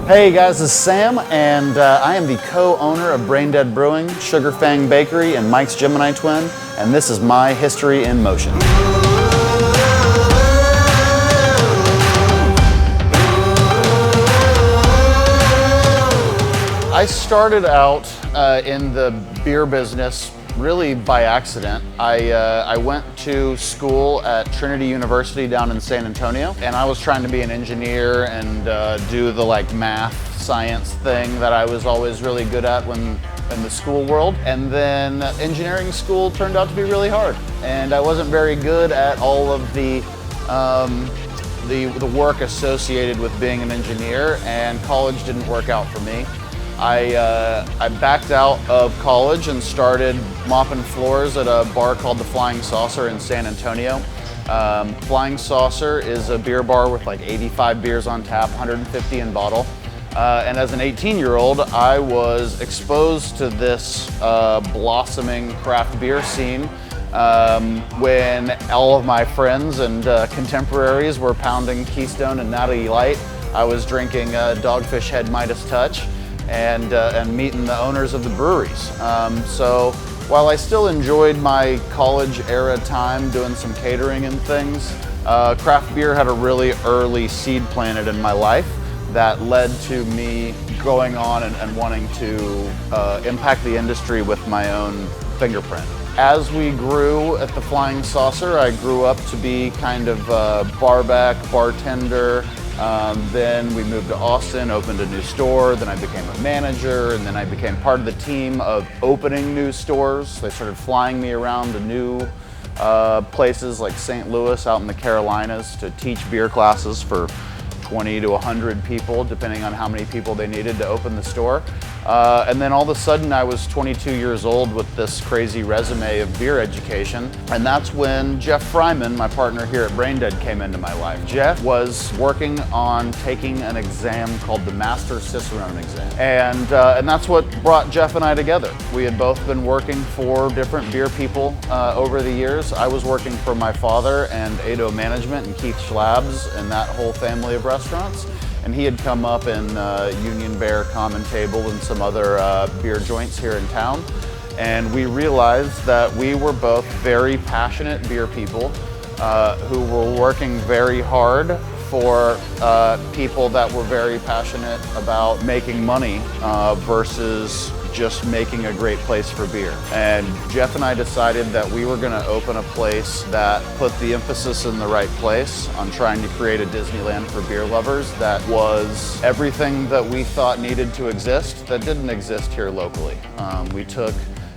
Hey guys, this is Sam, and I am the co-owner of BrainDead Brewing, Sugar Fang Bakery, and Mike's Gemini Twin, and this is my history in motion. I started out in the beer business really by accident. I went to school at Trinity University down in San Antonio, and I was trying to be an engineer and do the math, science thing that I was always really good at in the school world. And then engineering school turned out to be really hard, and I wasn't very good at all of the work associated with being an engineer, and college didn't work out for me. I backed out of college and started mopping floors at a bar called the Flying Saucer in San Antonio. Flying Saucer is a beer bar with 85 beers on tap, 150 in bottle. And as an 18-year-old, I was exposed to this blossoming craft beer scene when all of my friends and contemporaries were pounding Keystone and Natty Light. I was drinking Dogfish Head Midas Touch and meeting the owners of the breweries. So while I still enjoyed my college era time doing some catering and things, craft beer had a really early seed planted in my life that led to me going on and wanting to impact the industry with my own fingerprint. As we grew at the Flying Saucer, I grew up to be kind of barback, bartender. Then we moved to Austin, opened a new store, then I became a manager, and then I became part of the team of opening new stores. They started flying me around to new places like St. Louis out in the Carolinas to teach beer classes for 20 to 100 people, depending on how many people they needed to open the store. And then all of a sudden I was 22 years old with this crazy resume of beer education. And that's when Jeff Fryman, my partner here at BrainDead, came into my life. Jeff was working on taking an exam called the Master Cicerone exam. And that's what brought Jeff and I together. We had both been working for different beer people over the years. I was working for my father and Ado Management and Keith Schlabs and that whole family of restaurants. And he had come up in Union Bear, Common Table, and some other beer joints here in town. And we realized that we were both very passionate beer people who were working very hard for people that were very passionate about making money versus just making a great place for beer. And Jeff and I decided that we were gonna open a place that put the emphasis in the right place on trying to create a Disneyland for beer lovers that was everything that we thought needed to exist that didn't exist here locally. We took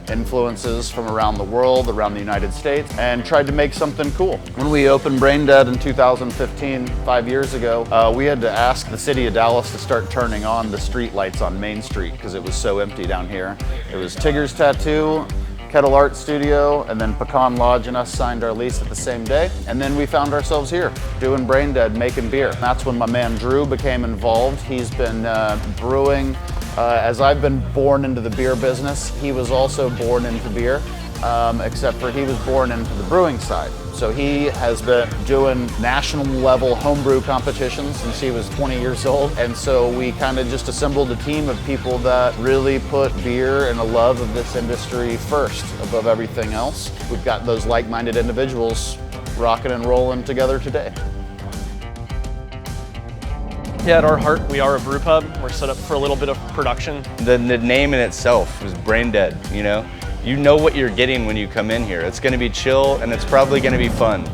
influences from around the world, around the United States, and tried to make something cool. When we opened BrainDead in 2015, 5 years ago, we had to ask the city of Dallas to start turning on the street lights on Main Street because it was so empty down here. It was Tigger's Tattoo, Kettle Art Studio, and then Pecan Lodge and us signed our lease at the same day. And then we found ourselves here doing BrainDead, making beer. That's when my man Drew became involved. He's been brewing as I've been born into the beer business. He was also born into beer, except for he was born into the brewing side. So he has been doing national level homebrew competitions since he was 20 years old. And so we kind of just assembled a team of people that really put beer and a love of this industry first above everything else. We've got those like-minded individuals rocking and rolling together today. Yeah, at our heart, we are a brew pub. We're set up for a little bit of production. The name in itself was BrainDead, you know? You know what you're getting when you come in here. It's gonna be chill and it's probably gonna be fun.